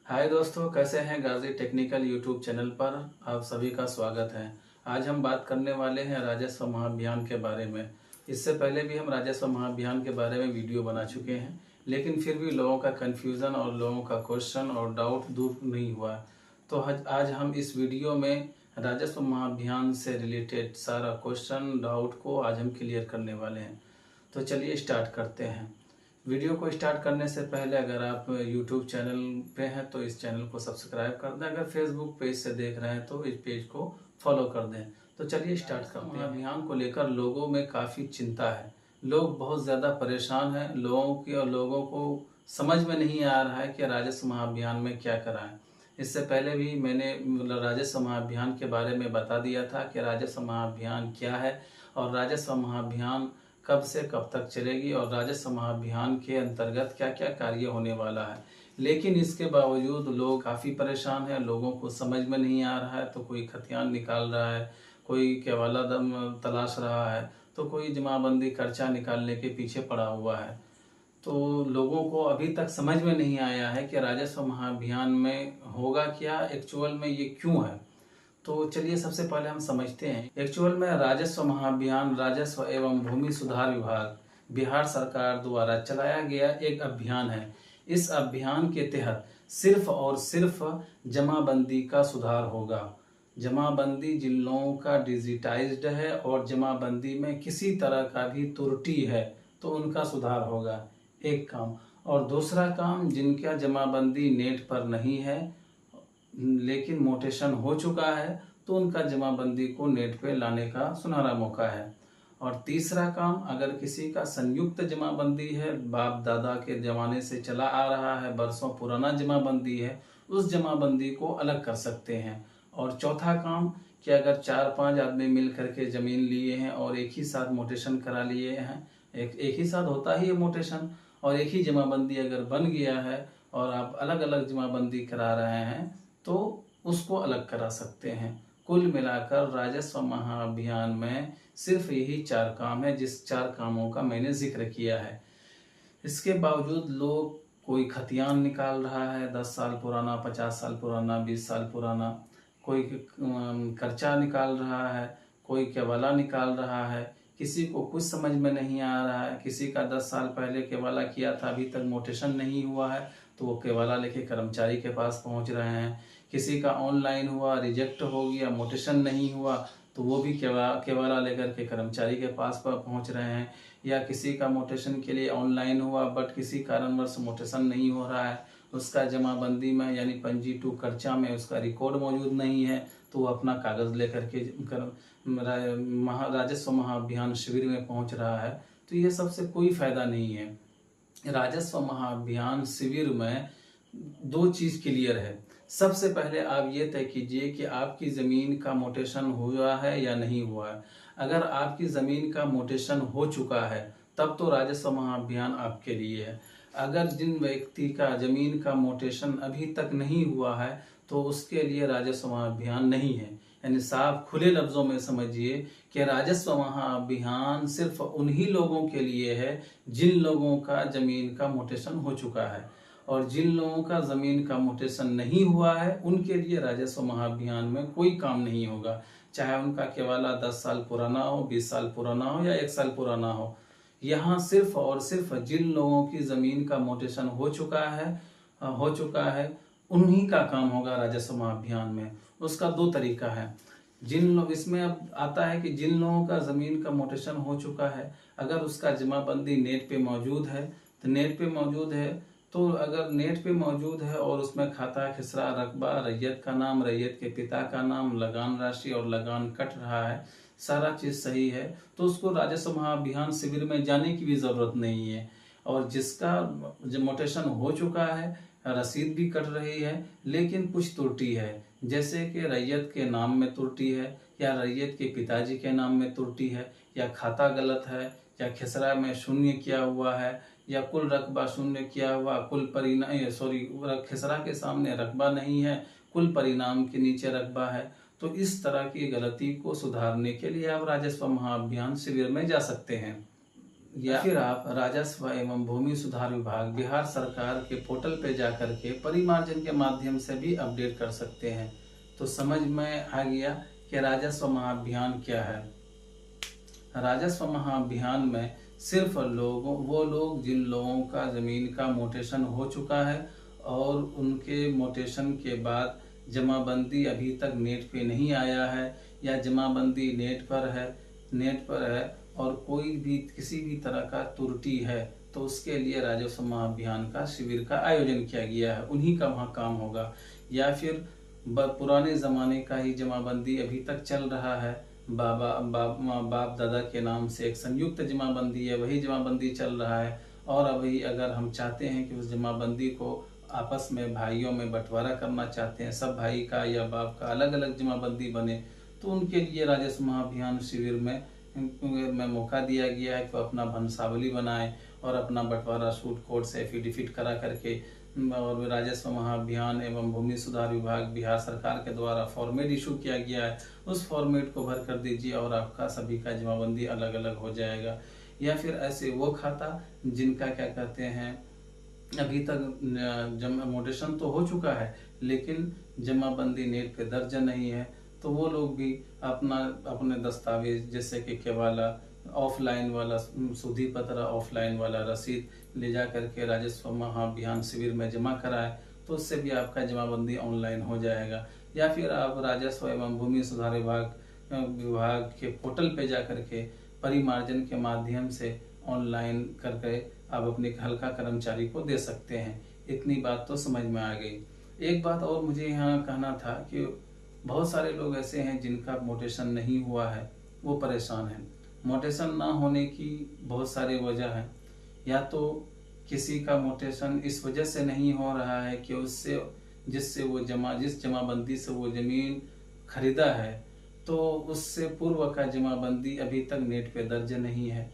हाय दोस्तों, कैसे हैं। गाजी टेक्निकल यूट्यूब चैनल पर आप सभी का स्वागत है। आज हम बात करने वाले हैं राजस्व महाअभियान के बारे में। इससे पहले भी हम राजस्व महाअभियान के बारे में वीडियो बना चुके हैं, लेकिन फिर भी लोगों का कन्फ्यूज़न और लोगों का क्वेश्चन और डाउट दूर नहीं हुआ। तो आज हम इस वीडियो में राजस्व महाअभियान से रिलेटेड सारा क्वेश्चन डाउट को आज हम क्लियर करने वाले हैं। तो चलिए स्टार्ट करते हैं। वीडियो को स्टार्ट करने से पहले अगर आप YouTube चैनल पे हैं तो इस चैनल को सब्सक्राइब कर दें। अगर Facebook पेज से देख रहे हैं तो इस पेज को फॉलो कर दें। तो चलिए स्टार्ट करते हैं। अभियान को लेकर लोगों में काफ़ी चिंता है। लोग बहुत ज़्यादा परेशान हैं। लोगों को समझ में नहीं आ रहा है कि राजस्व महाअभियान में क्या कराएं। इससे पहले भी मैंने राजस्व महाअभियान के बारे में बता दिया था कि राजस्व महाअभियान क्या है और राजस्व महाअभियान कब से कब तक चलेगी और राजस्व महाअभियान के अंतर्गत क्या क्या कार्य होने वाला है। लेकिन इसके बावजूद लोग काफ़ी परेशान हैं। लोगों को समझ में नहीं आ रहा है, तो कोई खतियान निकाल रहा है, कोई केवाला दम तलाश रहा है, तो कोई जमाबंदी खर्चा निकालने के पीछे पड़ा हुआ है। तो लोगों को अभी तक समझ में नहीं आया है कि राजस्व महाअभियान में होगा क्या, एक्चुअल में ये क्यों है। तो चलिए सबसे पहले हम समझते हैं। एक्चुअल में राजस्व महाअभियान राजस्व एवं भूमि सुधार विभाग बिहार सरकार द्वारा चलाया गया एक अभियान है। इस अभियान के तहत सिर्फ और सिर्फ जमाबंदी का सुधार होगा। जमाबंदी जिन लोगों का डिजिटाइज्ड है और जमाबंदी में किसी तरह का भी त्रुटि है तो उनका सुधार होगा, एक काम। और दूसरा काम, जिनका जमाबंदी नेट पर नहीं है लेकिन मोटेशन हो चुका है तो उनका जमाबंदी को नेट पे लाने का सुनहरा मौका है। और तीसरा काम, अगर किसी का संयुक्त जमाबंदी है, बाप दादा के ज़माने से चला आ रहा है, बरसों पुराना जमाबंदी है, उस जमाबंदी को अलग कर सकते हैं। और चौथा काम कि अगर 4-5 आदमी मिल करके ज़मीन लिए हैं और एक ही साथ मोटेशन करा लिए हैं, एक ही साथ होता ही है मोटेशन, और एक ही जमाबंदी अगर बन गया है और आप अलग अलग जमाबंदी करा रहे हैं तो उसको अलग करा सकते हैं। कुल मिलाकर राजस्व महाअभियान में सिर्फ यही 4 काम है, जिस 4 कामों का मैंने जिक्र किया है। इसके बावजूद लोग कोई खतियान निकाल रहा है 10 साल पुराना, 50 साल पुराना, 20 साल पुराना, कोई कर्चा निकाल रहा है, कोई केवाला निकाल रहा है। किसी को कुछ समझ में नहीं आ रहा है। किसी का 10 साल पहले केवाला किया था, अभी तक मोटेशन नहीं हुआ है, तो वो केवाला लेके कर्मचारी के पास पहुंच रहे हैं। किसी का ऑनलाइन हुआ, रिजेक्ट हो गया, मोटेशन नहीं हुआ, तो वो भी केवाला लेकर के कर्मचारी के पास पहुंच रहे हैं। या किसी का मोटेशन के लिए ऑनलाइन हुआ बट किसी कारणवश मोटेशन नहीं हो रहा है, उसका जमाबंदी में यानी पंजी टू कर्चा में उसका रिकॉर्ड मौजूद नहीं है, तो वो अपना कागज़ लेकर के राजस्व महाअभियान शिविर में पहुंच रहा है। तो ये सबसे कोई फायदा नहीं है। राजस्व महाअभियान शिविर में 2 चीज़ क्लियर है। सबसे पहले आप ये तय कीजिए कि आपकी ज़मीन का मोटेशन हुआ है या नहीं हुआ है। अगर आपकी ज़मीन का मोटेशन हो चुका है तब तो राजस्व महाअभियान आपके लिए है। अगर जिन व्यक्ति का ज़मीन का मोटेशन अभी तक नहीं हुआ है तो उसके लिए राजस्व महाअभियान नहीं है। यानी साफ खुले लफ्ज़ों में समझिए कि राजस्व महाअभियान सिर्फ उन्हीं लोगों के लिए है जिन लोगों का ज़मीन का मोटेशन हो चुका है, और जिन लोगों का ज़मीन का मोटेशन नहीं हुआ है उनके लिए राजस्व महाअभियान में कोई काम नहीं होगा। चाहे उनका केवाला 10 साल पुराना हो, 20 साल पुराना हो या 1 साल पुराना हो। यहाँ सिर्फ और सिर्फ जिन लोगों की ज़मीन का मोटेशन हो चुका है उन्हीं का काम होगा राजस्व महाअभियान में। उसका 2 तरीका है। जिन लोग इसमें अब आता है कि जिन लोगों का ज़मीन का मोटेशन हो चुका है, अगर उसका जमाबंदी नेट पे मौजूद है तो नेट पे मौजूद है, तो अगर नेट पे मौजूद है और उसमें खाता, खसरा, रकबा, रैयत का नाम, रैयत के पिता का नाम, लगान राशि और लगान कट रहा है, सारा चीज़ सही है, तो उसको राजस्व महाअभियान शिविर में जाने की भी ज़रूरत नहीं है। और जिसका मोटेशन हो चुका है, रसीद भी कट रही है लेकिन कुछ त्रुटि है, जैसे कि रैयत के नाम में त्रुटि है, या रैयत के पिताजी के नाम में त्रुटि है, या खाता गलत है, या खसरा में शून्य किया हुआ है, या कुल रकबा शून्य किया हुआ, कुल परिणाम खसरा के सामने रकबा नहीं है, कुल परिणाम के नीचे रकबा है, तो इस तरह की गलती को सुधारने के लिए आप राजस्व महाअभियान शिविर में जा सकते हैं। या फिर आप राजस्व एवं भूमि सुधार विभाग बिहार सरकार के पोर्टल पे जाकर के परिमार्जन के माध्यम से भी अपडेट कर सकते हैं। तो समझ में आ गया कि राजस्व महाअभियान क्या है। राजस्व महाअभियान में सिर्फ वो लोग जिन लोगों का जमीन का मोटेशन हो चुका है और उनके मोटेशन के बाद जमाबंदी अभी तक नेट पे नहीं आया है या जमाबंदी नेट पर है और कोई भी किसी भी तरह का त्रुटि है तो उसके लिए राजस्व महाअभियान का शिविर का आयोजन किया गया है, उन्हीं का वहाँ काम होगा। या फिर पुराने ज़माने का ही जमाबंदी अभी तक चल रहा है, बाप दादा के नाम से एक संयुक्त जमाबंदी है, वही जमाबंदी चल रहा है। और अभी अगर हम चाहते हैं कि उस जमाबंदी को आपस में भाइयों में बंटवारा करना चाहते हैं, सब भाई का या बाप का अलग अलग जमाबंदी बने, तो उनके लिए राजस्व महाअभियान शिविर में मौका दिया गया है कि अपना वंशावली बनाए और अपना बंटवारा सूट कोड से एफिडेविट करा करके और राजस्व महाअभियान एवं भूमि सुधार विभाग बिहार सरकार के द्वारा फॉर्मेट इशू किया गया है, उस फॉर्मेट को भर कर दीजिए और आपका सभी का जमाबंदी अलग अलग हो जाएगा। या फिर ऐसे वो खाता जिनका क्या कहते हैं अभी तक मोटेशन तो हो चुका है लेकिन जमाबंदी नेट पे दर्ज नहीं है, तो वो लोग भी अपने दस्तावेज जैसे कि केवाला, ऑफलाइन वाला शुद्धि पत्र, ऑफलाइन वाला रसीद ले जा करके राजस्व महाअभियान शिविर में जमा कराए, तो उससे भी आपका जमाबंदी ऑनलाइन हो जाएगा। या फिर आप राजस्व एवं भूमि सुधार विभाग के पोर्टल पे जा करके परिमार्जन के माध्यम से ऑनलाइन करके आप अपने हल्का कर्मचारी को दे सकते हैं। इतनी बात तो समझ में आ गई। एक बात और मुझे यहाँ कहना था कि बहुत सारे लोग ऐसे हैं जिनका मोटेशन नहीं हुआ है, वो परेशान हैं। मोटेशन ना होने की बहुत सारी वजह है। या तो किसी का मोटेशन इस वजह से नहीं हो रहा है कि जिस जमाबंदी से वो जमीन खरीदा है तो उससे पूर्व का जमाबंदी अभी तक नेट पे दर्ज नहीं है,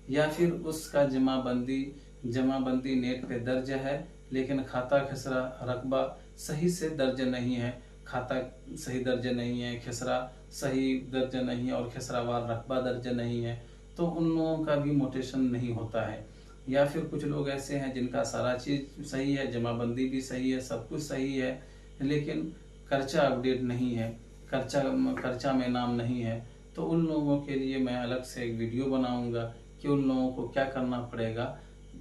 या फिर उसका जमाबंदी नेट पे दर्ज है लेकिन खाता खसरा रकबा सही से दर्ज नहीं है, खाता सही दर्ज नहीं है, खसरा सही दर्ज नहीं है और खसरावार रकबा दर्ज नहीं है, तो उन लोगों का भी मोटेशन नहीं होता है। या फिर कुछ लोग ऐसे हैं जिनका सारा चीज़ सही है, जमाबंदी भी सही है, सब कुछ सही है, लेकिन कर्चा अपडेट नहीं है, कर्चा में नाम नहीं है, तो उन लोगों के लिए मैं अलग से एक वीडियो बनाऊंगा कि उन लोगों को क्या करना पड़ेगा।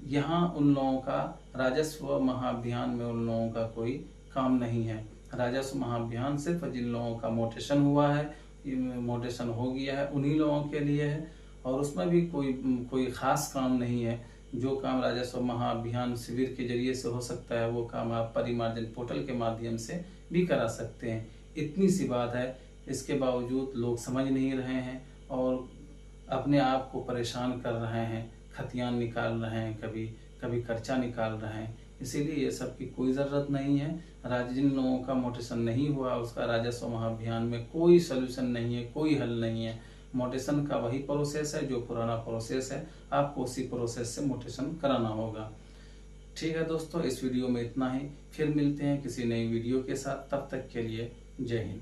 यहाँ उन लोगों का राजस्व महाअभियान में उन लोगों का कोई काम नहीं है। राजस्व महाअभियान सिर्फ जिन लोगों का मोटेशन हुआ है, मोटेशन हो गया है, उन्हीं लोगों के लिए है और उसमें भी कोई खास काम नहीं है। जो काम राजस्व महाअभियान शिविर के जरिए से हो सकता है वो काम आप परिमार्जन पोर्टल के माध्यम से भी करा सकते हैं। इतनी सी बात है, इसके बावजूद लोग समझ नहीं रहे हैं और अपने आप को परेशान कर रहे हैं, खतियान निकाल रहे हैं, कभी कर्चा निकाल रहे हैं। इसीलिए ये सब की कोई ज़रूरत नहीं है। जिन लोगों का मोटेशन नहीं हुआ उसका राजस्व महाअभियान में कोई सलूशन नहीं है, कोई हल नहीं है। मोटेशन का वही प्रोसेस है जो पुराना प्रोसेस है, आपको उसी प्रोसेस से मोटेशन कराना होगा। ठीक है दोस्तों, इस वीडियो में इतना ही। फिर मिलते हैं किसी नई वीडियो के साथ, तब तक के लिए जय हिंद।